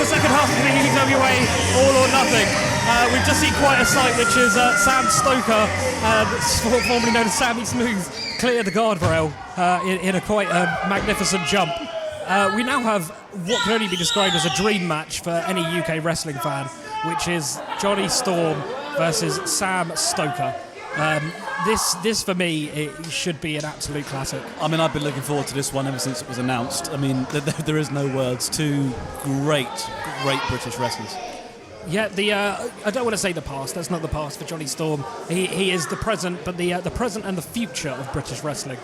the second half of the EWA All or Nothing. We've just seen quite a sight, which is Sam Stoker, formerly known as Sammy Smooth, clear the guardrail in a quite magnificent jump. We now have what can only be described as a dream match for any UK wrestling fan, which is Jonny Storm versus Sam Stoker. This for me, it should be an absolute classic. I mean, I've been looking forward to this one ever since it was announced. I mean, there is no words. Two great British wrestlers. Yeah, I don't want to say the past. That's not the past for Jonny Storm. He is the present, but the present and the future of British wrestling.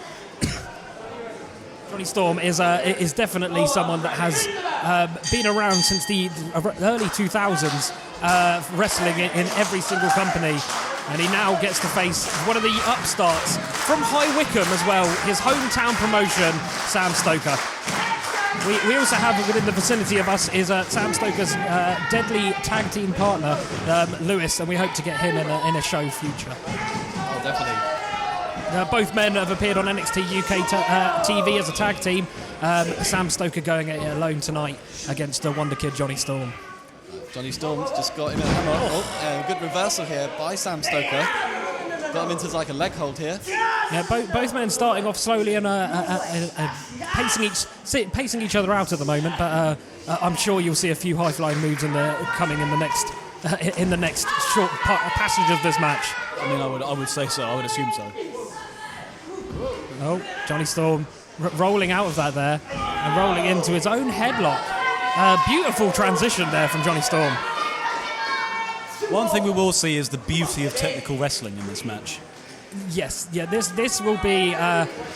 Jonny Storm is definitely someone that has been around since the early 2000s, wrestling in every single company. And he now gets to face one of the upstarts from High Wycombe as well, his hometown promotion, Sam Stoker. We also have within the vicinity of us is Sam Stoker's deadly tag team partner, Lewis, and we hope to get him in a show future. Oh, definitely. Both men have appeared on NXT UK TV as a tag team. Sam Stoker going at it alone tonight against the Wonder Kid Jonny Storm. Jonny Storm's just got him in a hammer. Good reversal here by Sam Stoker. Got him into like a leg hold here. Yeah, both men starting off slowly and pacing each other out at the moment. But I'm sure you'll see a few high-flying moves coming in the next short passage of this match. I mean, I would say so. I would assume so. Oh, Jonny Storm rolling out of that there and rolling into his own headlock. Beautiful transition there from Jonny Storm. One thing we will see is the beauty of technical wrestling in this match. Yes, yeah. This will be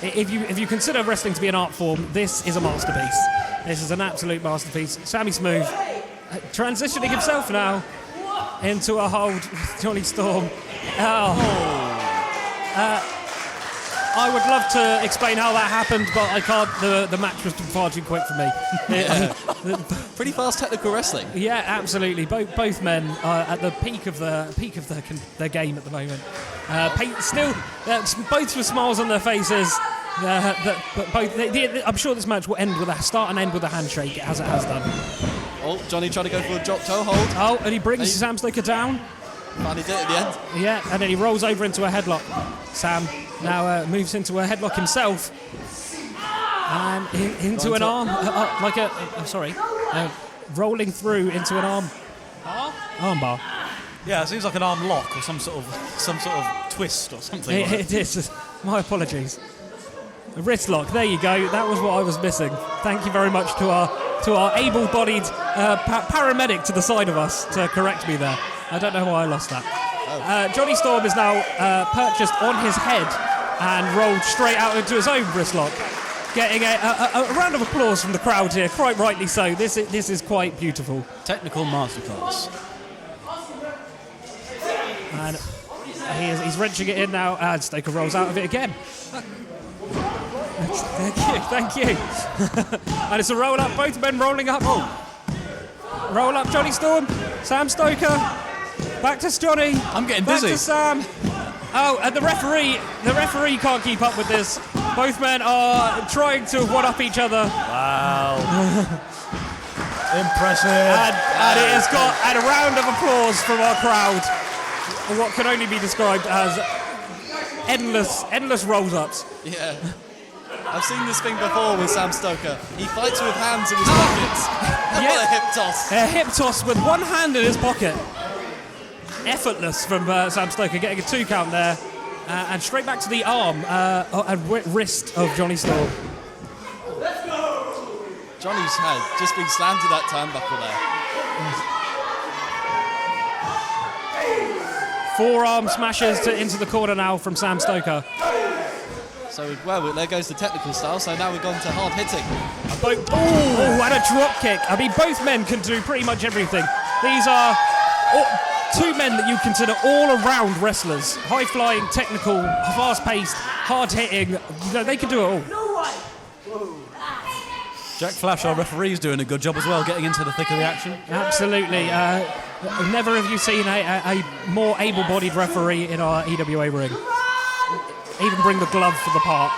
if you consider wrestling to be an art form, this is a masterpiece. This is an absolute masterpiece. Sammy Smooth transitioning himself now into a hold with Jonny Storm. I would love to explain how that happened, but I can't. The match was far too quick for me. Yeah. Pretty fast technical wrestling. Yeah, absolutely. Both men are at the peak of their game at the moment. Still, both with smiles on their faces. I'm sure this match will start and end with a handshake, as it has done. Oh, Jonny trying to go for a drop toe hold. Oh, and he brings Sam Stoker down. Finally did it at the end. Yeah, and then he rolls over into a headlock. Sam now moves into a headlock himself. And into an arm, rolling through into an armbar. Yeah, it seems like an arm lock or some sort of twist or something. It is. My apologies. A wrist lock. There you go. That was what I was missing. Thank you very much to our able-bodied paramedic to the side of us to correct me there. I don't know why I lost that. Jonny Storm is now perched on his head and rolled straight out into his own wrist lock. Getting a round of applause from the crowd here, quite rightly so. This is quite beautiful. Technical masterclass. And he's wrenching it in now, and Stoker rolls out of it again. Thank you. And it's a roll up, both men rolling up. Roll up, Jonny Storm, Sam Stoker, back to Jonny. I'm getting dizzy. Back to Sam. Oh, and the referee can't keep up with this. Both men are trying to one-up each other. Wow. Impressive. And it has got a round of applause from our crowd. What can only be described as endless rolls-ups. Yeah. I've seen this thing before with Sam Stoker. He fights with hands in his pockets. What a hip toss. A hip toss with one hand in his pocket. Effortless from Sam Stoker, getting a 2 count there. And straight back to the arm and wrist of Jonny Storm. Jonny's head just being slammed to that turnbuckle there. Forearm smashes into the corner now from Sam Stoker. So, well, there goes the technical style. So now we've gone to hard hitting. And a drop kick. I mean, both men can do pretty much everything. These are two men that you consider all-around wrestlers. High-flying, technical, fast-paced, hard-hitting. They can do it all. Jack Flash, our referee, is doing a good job as well, getting into the thick of the action. Absolutely. Never have you seen a more able-bodied referee in our EWA ring. Even bring the glove for the part.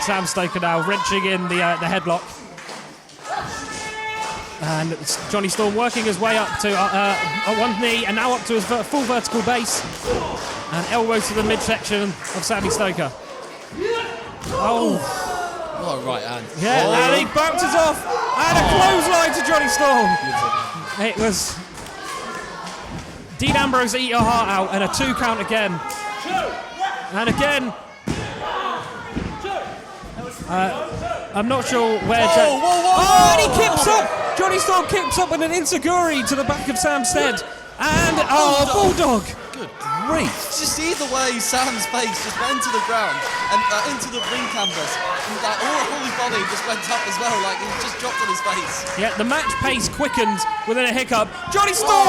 Sam Stoker now wrenching in the headlock. And it's Jonny Storm working his way up to one knee and now up to his full vertical base. And elbows to the midsection of Sammy Stoker. Oh. What a right hand. Yeah, and he bounces off. And a clothesline to Jonny Storm. It was Dean Ambrose eat your heart out and a 2 count again. And again. I'm not sure where Jack... Oh, and he kips up! Jonny Storm kips up with an enziguri to the back of Sam's head. And, bulldog! Good grief. Just see the way Sam's face just went to the ground and into the ring canvas. And all the whole body just went up as well, like he just dropped on his face. Yeah, the match pace quickened within a hiccup. Jonny Storm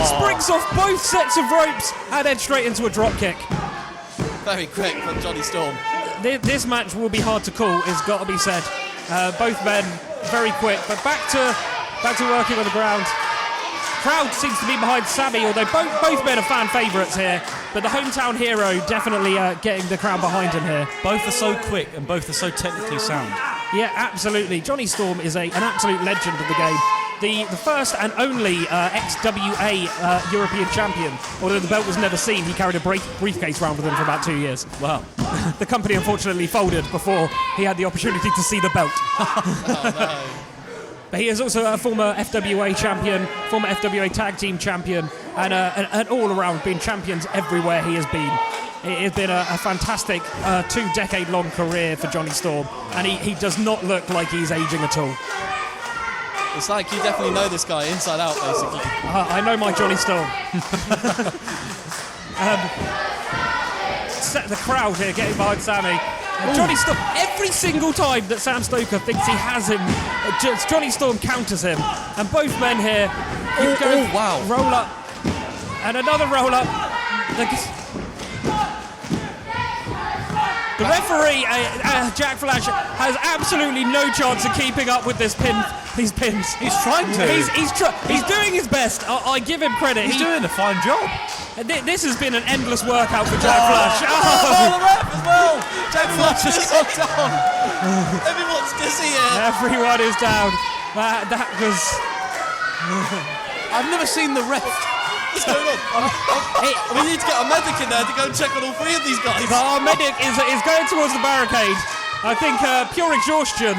springs off both sets of ropes and heads straight into a drop kick. Very quick from Jonny Storm. This match will be hard to call, it's got to be said. Both men very quick, but back to working on the ground. Crowd seems to be behind Sammy, although both men are fan favourites here. But the hometown hero definitely getting the crowd behind him here. Both are so quick and both are so technically sound. Yeah, absolutely. Jonny Storm is an absolute legend of the game. The first and only ex-EWA European champion. Although the belt was never seen, he carried a briefcase around with him for about 2 years. Wow. The company unfortunately folded before he had the opportunity to see the belt. Oh, no. But he is also a former FWA champion, former FWA tag team champion, and an all-around been champions everywhere he has been. It has been a fantastic 2-decade-long career for Jonny Storm, and he does not look like he's aging at all. It's like you definitely know this guy inside out, basically. I know my Jonny Storm. The crowd here getting behind Sammy. Jonny Storm, every single time that Sam Stoker thinks he has him, Jonny Storm counters him. And both men here Wow. roll up. And another roll up. The referee, Jack Flash, has absolutely no chance of keeping up with these pins. He's trying to. He's doing his best. I give him credit. He's doing a fine job. This has been an endless workout for Jack Flash. Oh, the ref as well. Jack Flash is down. Everyone's dizzy here. Everyone is down. That was... I've never seen the ref. What's going on? We need to get a medic in there to go and check on all 3 of these guys. But our medic is going towards the barricade. I think pure exhaustion.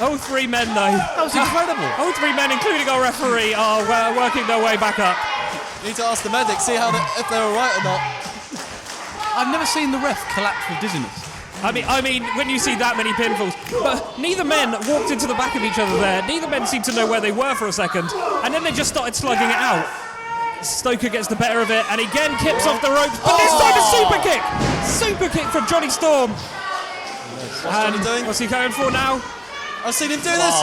All 3 men, though. That was incredible. All 3 men, including our referee, are working their way back up. Need to ask the medic, see if they're all right or not. I've never seen the ref collapse with dizziness. I mean, when you see that many pinfalls, but neither men walked into the back of each other there. Neither men seemed to know where they were for a second, and then they just started slugging it out. Stoker gets the better of it, and again kips off the ropes, but this time a super kick! Super kick from Jonny Storm. What's Jonny doing? What's he going for now? I've seen him do this.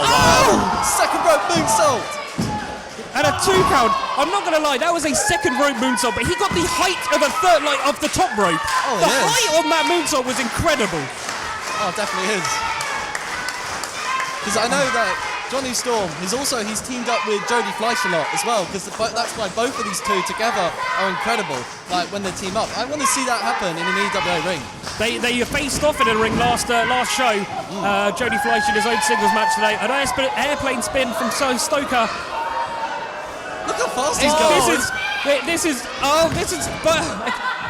Second rope moonsault. And a 2 count. I'm not going to lie, that was a second rope moonsault, but he got the height of a third, like of the top rope. The height on that moonsault was incredible. Oh, it definitely is. Because I know that Jonny Storm he's teamed up with Jody Fleisch a lot as well, because that's why both of these two together are incredible. Like when they team up, I want to see that happen in an EWA ring. They faced off in a ring last show. Jody Fleisch in his own singles match today. An airplane spin from Stoker. Look how fast he's going.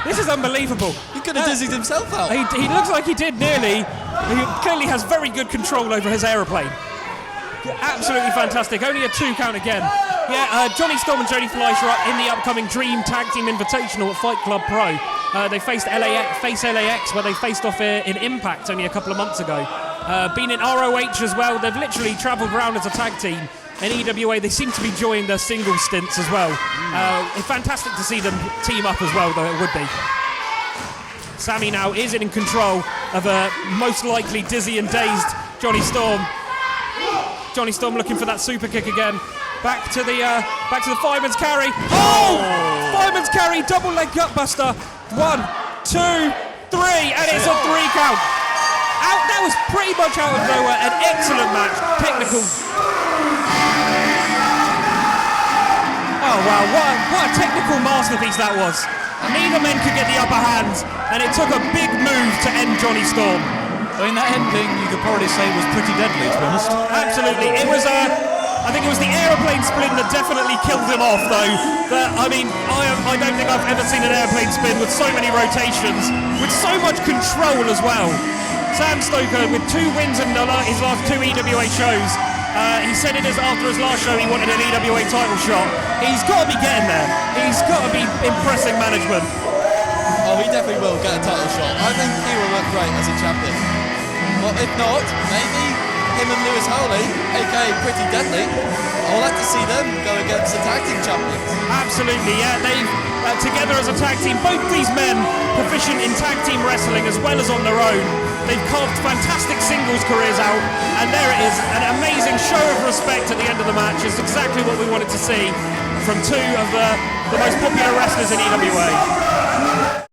This is unbelievable. He could have dizzied himself out. He looks like he did nearly. He clearly has very good control over his aeroplane. Absolutely fantastic. Only a 2 count again. Yeah, Jonny Storm and Jody Fleisch are in the upcoming Dream Tag Team Invitational at Fight Club Pro. They faced LAX, where they faced off in Impact only a couple of months ago. Been in ROH as well. They've literally travelled around as a tag team. In EWA, they seem to be enjoying their single stints as well. It's fantastic to see them team up as well, though it would be. Sammy now is in control of a most likely dizzy and dazed Jonny Storm. Jonny Storm looking for that super kick again. Back to the fireman's carry. Oh! Fireman's carry, double leg gutbuster. 1, 2, 3, and it's a 3 count. Out. That was pretty much out of nowhere. An excellent match. Technical. Oh wow! What a technical masterpiece that was. Neither men could get the upper hand, and it took a big move to end Jonny Storm. I mean, that ending you could probably say was pretty deadly, to be honest. Absolutely, it was a I think it was the aeroplane spin that definitely killed him off, though. I don't think I've ever seen an airplane spin with so many rotations, with so much control as well. Sam Stoker with 2 wins in his last 2 EWA shows. He said after his last show he wanted an EWA title shot. He's got to be getting there. He's got to be impressing management. Oh, he definitely will get a title shot. I think he will look great as a champion. Well, if not, maybe him and Lewis Howley, aka Pretty Deadly, I would like to see them go against the tag team champions. Absolutely, yeah. They've together as a tag team, both these men proficient in tag team wrestling as well as on their own. They've carved fantastic singles careers out, and there it is, an amazing show of respect at the end of the match. It's exactly what we wanted to see from 2 of the most popular wrestlers in EWA.